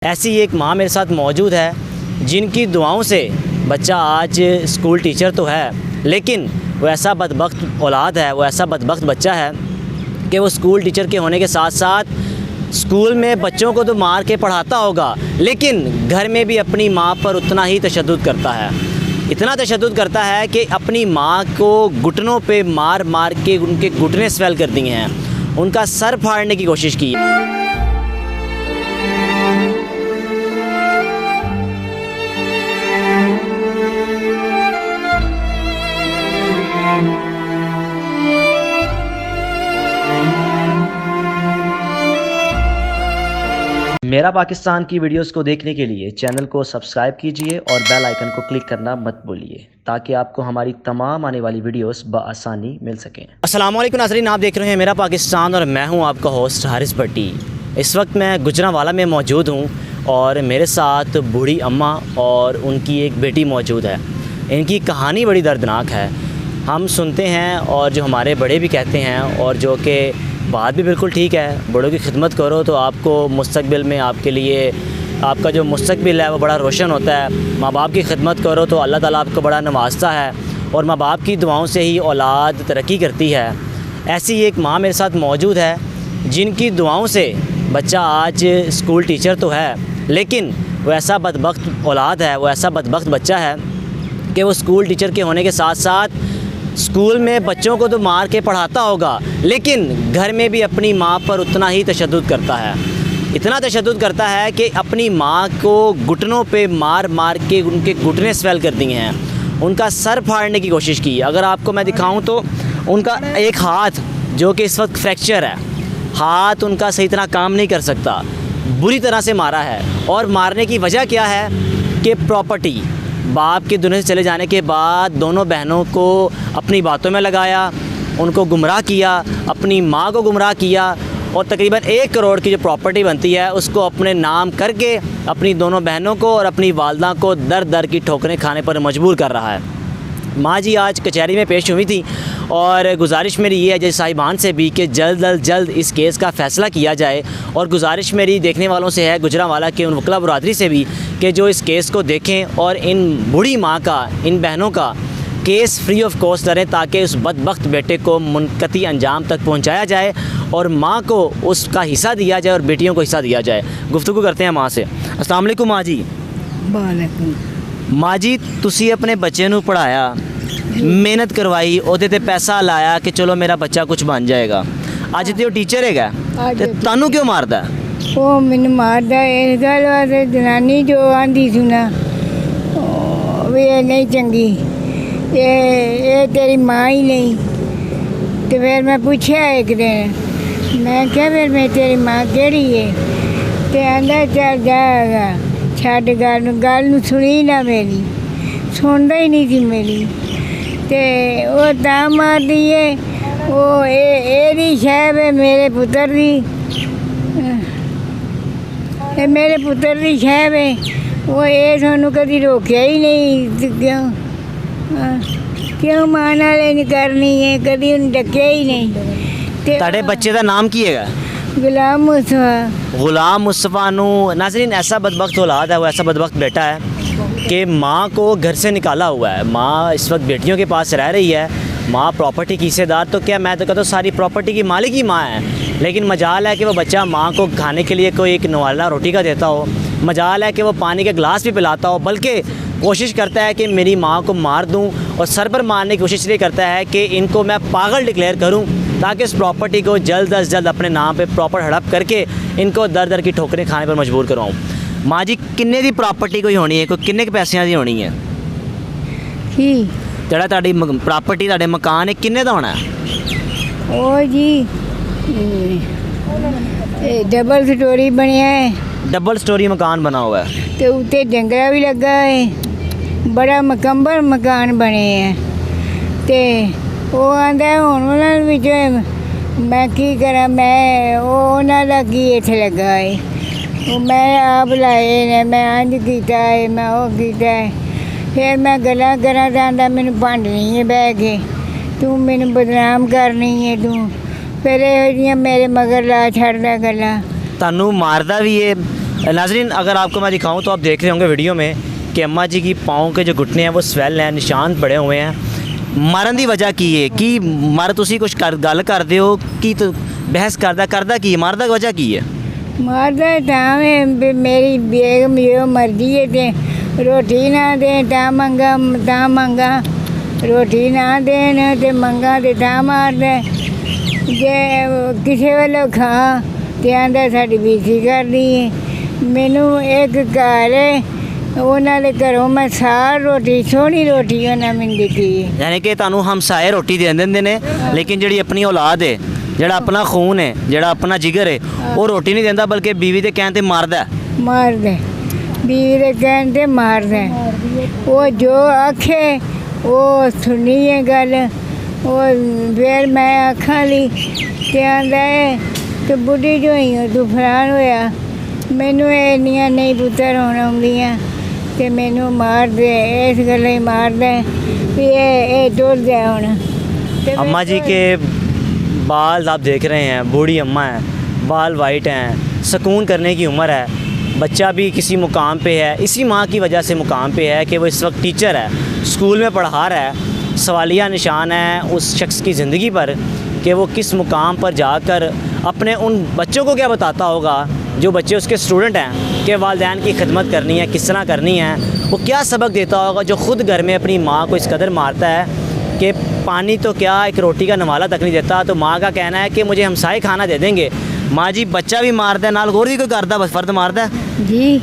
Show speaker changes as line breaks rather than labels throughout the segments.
ऐसी एक माँ मेरे साथ मौजूद है जिनकी दुआओं से बच्चा आज स्कूल टीचर तो है, लेकिन वो ऐसा बदबख्त औलाद है, वो ऐसा बदबख्त बच्चा है कि वो स्कूल टीचर के होने के साथ साथ स्कूल में बच्चों को तो मार के पढ़ाता होगा, लेकिन घर में भी अपनी माँ पर उतना ही तशद्दुद करता है। इतना तशद्दुद करता है कि अपनी माँ को घुटनों पे मार मार के उनके घुटने स्वेल कर दिए हैं, उनका सर फाड़ने की कोशिश की। मेरा पाकिस्तान की वीडियोस को देखने के लिए चैनल को सब्सक्राइब कीजिए और बेल आइकन को क्लिक करना मत भूलिए ताकि आपको हमारी तमाम आने वाली वीडियोस बआसानी मिल सकें। अस्सलाम वालेकुम नाज़रीन, आप देख रहे हैं मेरा पाकिस्तान और मैं हूं आपका होस्ट हारिस भट्टी। इस वक्त मैं गुजरांवाला में मौजूद हूं और मेरे साथ बूढ़ी अम्मा और उनकी एक बेटी मौजूद है। इनकी कहानी बड़ी दर्दनाक है, हम सुनते हैं और जो हमारे बड़े भी कहते हैं और जो कि बात भी बिल्कुल ठीक है। बड़ों की खिदमत करो तो आपको मुस्तकबिल में आपके लिए आपका जो मुस्तकबिल है वो बड़ा रोशन होता है। माँ बाप की खिदमत करो तो अल्लाह ताला आपको बड़ा नवाजता है और माँ बाप की दुआओं से ही औलाद तरक्की करती है। ऐसी एक माँ मेरे साथ मौजूद है जिनकी दुआओं से बच्चा आज स्कूल टीचर तो है, लेकिन वो ऐसा बदबख्त औलाद है, वो ऐसा बदबख्त बच्चा है कि वो स्कूल टीचर के होने के साथ साथ स्कूल में बच्चों को तो मार के पढ़ाता होगा, लेकिन घर में भी अपनी माँ पर उतना ही तशद्दुद करता है। इतना तशद्दुद करता है कि अपनी माँ को घुटनों पे मार मार के उनके घुटने स्वेल कर दिए हैं, उनका सर फाड़ने की कोशिश की। अगर आपको मैं दिखाऊं तो उनका एक हाथ जो कि इस वक्त फ्रैक्चर है, हाथ उनका सही तरह काम नहीं कर सकता, बुरी तरह से मारा है। और मारने की वजह क्या है कि प्रॉपर्टी, बाप के दुनिया से चले जाने के बाद दोनों बहनों को अपनी बातों में लगाया, उनको गुमराह किया, अपनी माँ को गुमराह किया और तकरीबन 1 करोड़ की जो प्रॉपर्टी बनती है उसको अपने नाम करके अपनी दोनों बहनों को और अपनी वालदा को दर दर की ठोकरें खाने पर मजबूर कर रहा है। माँ जी आज कचहरी में पेश हुई थी और गुजारिश मेरी ये है जज साहिबान से भी कि जल्द अज जल्द इस केस का फ़ैसला किया जाए। और गुजारिश मेरी देखने वालों से है, गुजरांवाला के उन वकला बरादरी से भी, कि जो इस केस को देखें और इन बूढ़ी माँ का, इन बहनों का केस फ्री ऑफ कॉस्ट करें ताकि उस बदबख्त बेटे को मुनक़ती अंजाम तक पहुँचाया जाए और माँ को उसका हिस्सा दिया जाए और बेटियों को हिस्सा दिया जाए। गुफ्तगू करते हैं माँ से। अस्सलाम वालेकुम माँ जी।
वालेकुम।
माँ जी तुसी अपने बच्चे नू पढ़ाया, मेहनत करवाई, ओहदे ते पैसा लाया कि चलो मेरा बच्चा कुछ बन जाएगा। अज तो टीचर है ते तानू क्यों मारदा?
वो मैंने मारदा इस गल वास्ते जनानी जो आंदी सुना भी ये नहीं चंगी, ये तेरी माँ ही नहीं। तो फिर मैं पूछा एक दिन, मैं क्या फिर मैं तेरी माँ केड़ी है? तो आंदा चल जाएगा छड़ गल सुनी ना, मेरी सुनता ही नहीं थी मेरी। ते वो ता मार दिए, वो एरी शैब है मेरे पुत्र दी, मेरे पुत्र दी शैब है। वो ये सानू कभी रोकया ही नहीं। क्यों मां नाले नहीं करनी है, कभी उन्हें डकिया ही नहीं।
ताड़े बच्चे का नाम की है?
गुलाम मुस्तफा।
गुलाम मुस्तफा नू नाज़रीन ऐसा बदबख्त औलाद है, वो ऐसा बदबख्त बेटा है कि माँ को घर से निकाला हुआ है। माँ इस वक्त बेटियों के पास रह रही है। माँ प्रॉपर्टी की हिस्सेदार तो क्या, मैं तो कहता हूँ सारी प्रॉपर्टी की मालिक ही माँ है, लेकिन मजाल है कि वो बच्चा माँ को खाने के लिए कोई एक नवाला रोटी का देता हो, मजाल है कि वो पानी के गिलास भी पिलाता हो, बल्कि कोशिश करता है कि मेरी माँ को मार दूँ और सर पर मारने की कोशिश ये करता है कि इनको मैं पागल डिक्लेयर करूँ ताकि इस प्रॉपर्टी को जल्द अज जल्द अपने नाम पे प्रॉपर हड़प करके इनको दर दर की ठोकरें खाने पर मजबूर करवाऊँ। माँ जी किन्ने दी प्रॉपर्टी कोई होनी है, कोई किन्ने के पैसों की होनी है? जेड़ा ताड़ी प्रॉपर्टी ताड़े मकान है किन्ने दा होना है?
ओ जी डबल स्टोरी बनया है।
डबल स्टोरी मकान बना हुआ है
तो उत्ते जंगला भी लगा है, बड़ा मकम्बर मकान बने हैं। ते वो आंदा हुण उन्हां विच मैं की करा, मैं उन्हां दा की इत्थे लगा है, वो मैं आप लाए ने, मैं अंज कीता है, मैं वो कीता है। फिर मैं गल्लां करा तां आंदा मैनूं भंडनी है बह के, तू मैनूं बदनाम करनी है तू। फिर इहो जिहियां मेरे मगर ला छड़दा गल्लां।
तानू मारदा भी है नाजरीन, अगर आपको मैं दिखाऊं तो आप देख रहे होंगे वीडियो में कि अम्मा जी की पाँव के जो घुटने हैं वो स्वेल हैं, निशान पड़े हुए हैं। मारन की वजह की है कि मार तुसी कुछ गल करते हो कि तो बहस करदा की मारदा की वजह की है?
मारदा तां मेरी बेगम जो मर्जी है ते रोटी ना दे तां मंगा रोटी ना देन ते मंगा ते तां मारदा। जे किसी वेले खा ते आंदा साडी बेइज्जती करदी है। मैनू एक घर है उन्हां दे घरों मैं सार रोटी सोहनी रोटी उन्हां मैनूं दित्ती है।
यानी कि तुहानूं हमसाए रोटी दे दिंदे ने, लेकिन जिहड़ी अपनी औलाद है, जिहड़ा अपना खून है, जिहड़ा अपना जिगर है, वो रोटी नहीं देंदा बल्कि बीवी दे कहण ते मारदा बीवी दे कहण ते मारदा। वो जो आखे वो सुनी है गल। वो फिर मैं आखा ली ते आंदा है कि बुढ़ी जो ही हो तू फलान होया। मैनू इन्नियां नहीं पुत्तर होण आउंदियां ते मैनू मार दे, इस गल्ला ही मार दे भी ये टुर जाए हुण। अम्मा जी के बाल आप देख रहे हैं, बूढ़ी अम्मा है, बाल वाइट हैं, सुकून करने की उम्र है, बच्चा भी किसी मुकाम पे है। इसी माँ की वजह से मुकाम पे है कि वो इस वक्त टीचर है, स्कूल में पढ़ा रहा है। सवालिया निशान है उस शख्स की ज़िंदगी पर कि वो किस मुकाम पर जाकर अपने उन बच्चों को क्या बताता होगा जो बच्चे उसके स्टूडेंट हैं कि वालिदैन की खिदमत करनी है, किस तरह करनी है। वो क्या सबक देता होगा जो ख़ुद घर में अपनी माँ को इस कदर मारता है कि पानी तो क्या एक रोटी का नवाला तक नहीं देता। तो माँ का कहना है कि मुझे हमसाए खाना दे देंगे। माँ जी बच्चा भी मारदा है, नाल होर भी कोई करदा बस फर्द मारदा है
जी।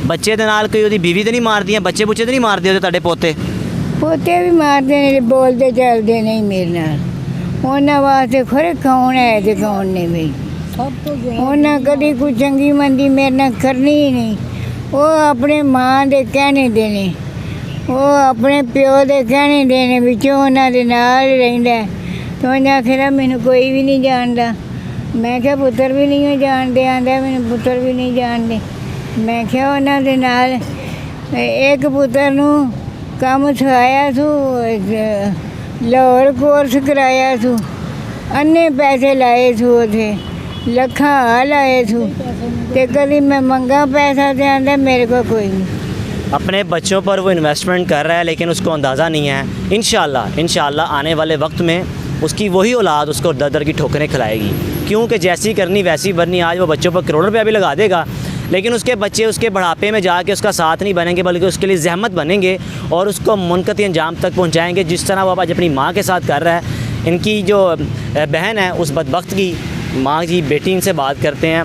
बच्चे दे नाल कोई ओदी बीवी तो नहीं मारदी है, बच्चे बुच्चे तो नहीं मारदे ओदे तुहाडे पोते?
पोते भी मारते ने, बोलते चलते नहीं मेरे नाल। उन्हां वास्ते खरे कौन है ते कौन नहीं भाई। उन्हां कदी कोई चंगी मंदी मेरे नाल करनी ही नहीं। वो अपने माँ दे कहने देने, वो अपने प्यो दे कहने देने विचों उन्हां दे नाल रहिंदा। तो उन्हें आखिया मैनू कोई भी नहीं जानदा। मैं क्या पुत्तर भी नहीं जानते। आंदा मैनू पुत्तर भी नहीं जानते। मैं क्या उन्हां दे नाल एक पुत्तर नू काम सिखाया सू, लाहौर कोर्स कराया सू, अन्ने पैसे लाए सू, उथे लखा लाए सू ते कभी मैं मंगा पैसा ते आंदा मेरे को कोई नहीं।
अपने बच्चों पर वो इन्वेस्टमेंट कर रहा है लेकिन उसको अंदाज़ा नहीं है। इंशाल्लाह आने वाले वक्त में उसकी वही औलाद उसको दर दर की ठोकरें खिलाएगी, क्योंकि जैसी करनी वैसी बननी। आज वो बच्चों पर करोड़ों रुपया भी लगा देगा, लेकिन उसके बच्चे उसके बुढ़ापे में जाके उसका साथ नहीं बनेंगे बल्कि उसके लिए ज़हमत बनेंगे और उसको मुनक़ती अंजाम तक पहुंचाएंगे, जिस तरह वो आज अपनी माँ के साथ कर रहा है। इनकी जो बहन है उस बदबख्त की माँ की बेटी, इनसे बात करते हैं।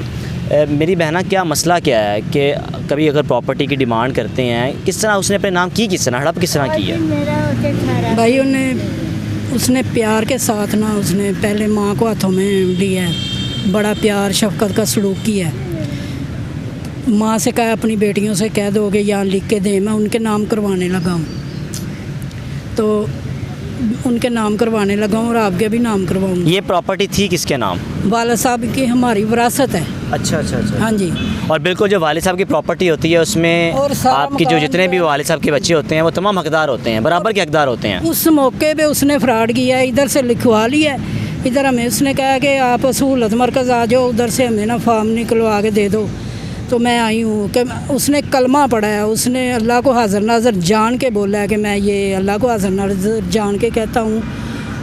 मेरी बहना, क्या मसला क्या है कि कभी अगर प्रॉपर्टी की डिमांड करते हैं, किस तरह उसने अपने नाम की, किस तरह हड़प किस तरह की है?
भाई उसने प्यार के साथ ना उसने पहले माँ को हाथों में लिया है, बड़ा प्यार शफकत का सलूक किया है। माँ से कहा अपनी बेटियों से कह दोगे यहाँ लिख के दे, मैं उनके नाम करवाने लगा हूँ। तो उनके नाम करवाने लगा हूँ और आपके भी नाम करवाऊँगी।
ये प्रॉपर्टी थी किसके नाम?
वालिद साहब की हमारी विरासत है।
अच्छा।
हाँ जी।
और बिल्कुल जो वालिद साहब की प्रॉपर्टी होती है उसमें
और सारा
आपकी जो जितने भी वालिद साहब के बच्चे होते हैं वो तमाम हकदार होते हैं, बराबर के हकदार होते हैं।
उस मौके पे उसने फ्रॉड किया, इधर से लिखवा लिया, इधर हमें उसने कहा कि आप सहूलत मरकज़ आ जाओ, उधर से हमें ना फॉर्म निकलवा के दे दो। तो मैं आई हूँ कि उसने कलमा पढ़ा है, उसने अल्लाह को हाज़िर नाज़र जान के बोला है कि मैं ये अल्लाह को हाज़िर नाज़र जान के कहता हूँ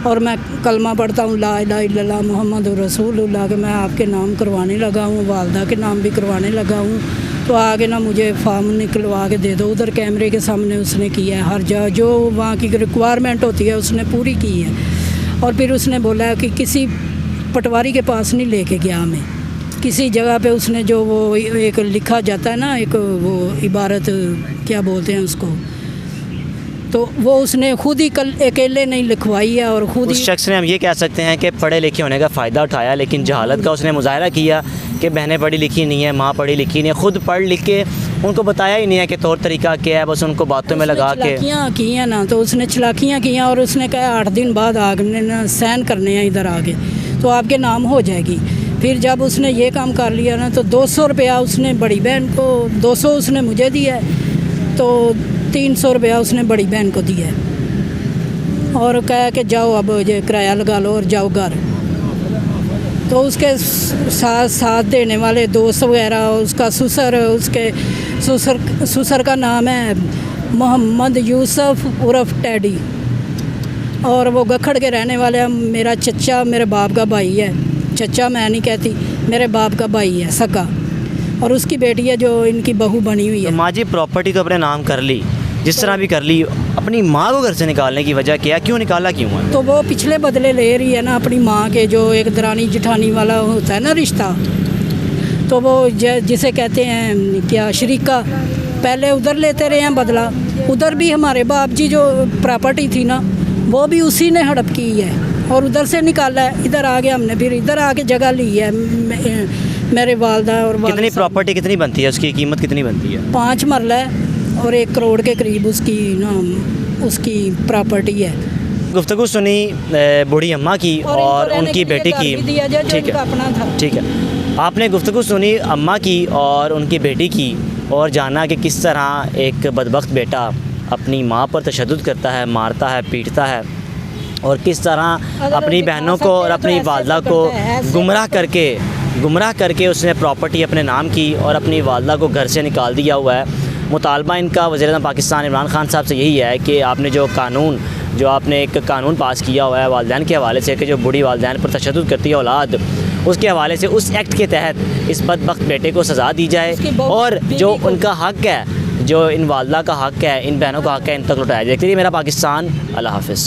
और मैं कलमा पढ़ता हूँ ला इलाहा इल्लल्लाह मुहम्मद रसूलुल्लाह के मैं आपके नाम करवाने लगा हूँ, वालदा के नाम भी करवाने लगा हूँ। तो आगे ना मुझे फॉर्म निकलवा के दे दो। उधर कैमरे के सामने उसने किया है, हर जगह जो वहाँ की रिक्वायरमेंट होती है उसने पूरी की है। और फिर उसने बोला है कि किसी पटवारी के पास नहीं लेके गया हमें, किसी जगह पे उसने जो वो एक लिखा जाता है ना, एक वो इबारत क्या बोलते हैं उसको, तो वो उसने खुद ही कल अकेले नहीं लिखवाई है और खुद
उस शख्स ने हम ये कह सकते हैं कि पढ़े लिखे होने का फ़ायदा उठाया, लेकिन जहालत का उसने मुजाहरा किया कि बहनें पढ़ी लिखी नहीं है, माँ पढ़ी लिखी नहीं है, खुद पढ़ लिख के उनको बताया ही नहीं है कि तौर तरीका क्या है, बस उनको बातों में लगा के
की हैं ना। तो उसने चलाकियाँ की और उसने कहा 8 दिन बाद आपने ना साइन करने हैं इधर आगे तो आपके नाम हो जाएगी। फिर जब उसने ये काम कर लिया ना तो 200 रुपया उसने बड़ी बहन को, 200 उसने मुझे दिया है, तो 300 रुपया उसने बड़ी बहन को दिया है और कहा कि जाओ अब ये किराया लगा लो और जाओ घर। तो उसके साथ साथ देने वाले दोस्त वगैरह, उसका ससुर, उसके ससुर का नाम है मोहम्मद यूसुफ उर्फ टैडी, और वो गखड़ के रहने वाले हैं। मेरा चचा मेरे बाप का भाई है, चचा मैं नहीं कहती, मेरे बाप का भाई है सका, और उसकी बेटी है जो इनकी बहू बनी हुई
तो
है।
माँ जी प्रॉपर्टी तो अपने नाम कर ली, जिस तरह भी कर ली, अपनी माँ को घर से निकालने की वजह क्या है, क्यों निकाला, क्यों है?
तो वो पिछले बदले ले रही है ना अपनी माँ के, जो एक दरानी जिठानी वाला होता है ना रिश्ता, तो वो जिसे कहते हैं क्या शरीका, पहले उधर लेते रहे हैं बदला। उधर भी हमारे बाप जी जो प्रॉपर्टी थी ना, वो भी उसी ने हड़प की है और उधर से निकाला है। इधर आ गए हमने, फिर इधर आके जगह ली है मेरे वालदा और वालिद
कितनी
साहब।
प्रॉपर्टी कितनी बनती है, उसकी कीमत कितनी बनती है?
5 मरला है और 1 करोड़ के करीब उसकी ना उसकी प्रॉपर्टी है।
गुफ्तगू सुनी बूढ़ी अम्मा की और
इनको रहने
उनकी
के लिए
बेटी
घर भी
की।
दिया जाए जो
ठीक
इनका
है,
अपना था।
ठीक है। आपने गुफ्तगू सुनी अम्मा की और उनकी बेटी की, और जाना कि किस तरह एक बदबख्त बेटा अपनी माँ पर तशद्दुद करता है, मारता है, पीटता है, और किस तरह अपनी बहनों को और अपनी वालदा को गुमराह करके उसने प्रॉपर्टी अपने नाम की और अपनी वालदा को घर से निकाल दिया हुआ है। मुतालबा इनका वज़ीर-ए-आज़म पाकिस्तान इमरान खान साहब से यही है कि आपने आपने एक कानून पास किया हुआ है वालिदैन के हवाले से, कि जो बूढ़ी वालिदैन पर तशद्दुद करती है औलाद, उसके हवाले से उस एक्ट के तहत इस बदबख्त बेटे को सज़ा दी जाए, और जो उनका हक़ है, जो इन वालदा का हक़ है, इन बहनों का हक़ है, इन तक लौटाया जाए। देखते रहिए मेरा पाकिस्तान। अल्लाह हाफ़िज़।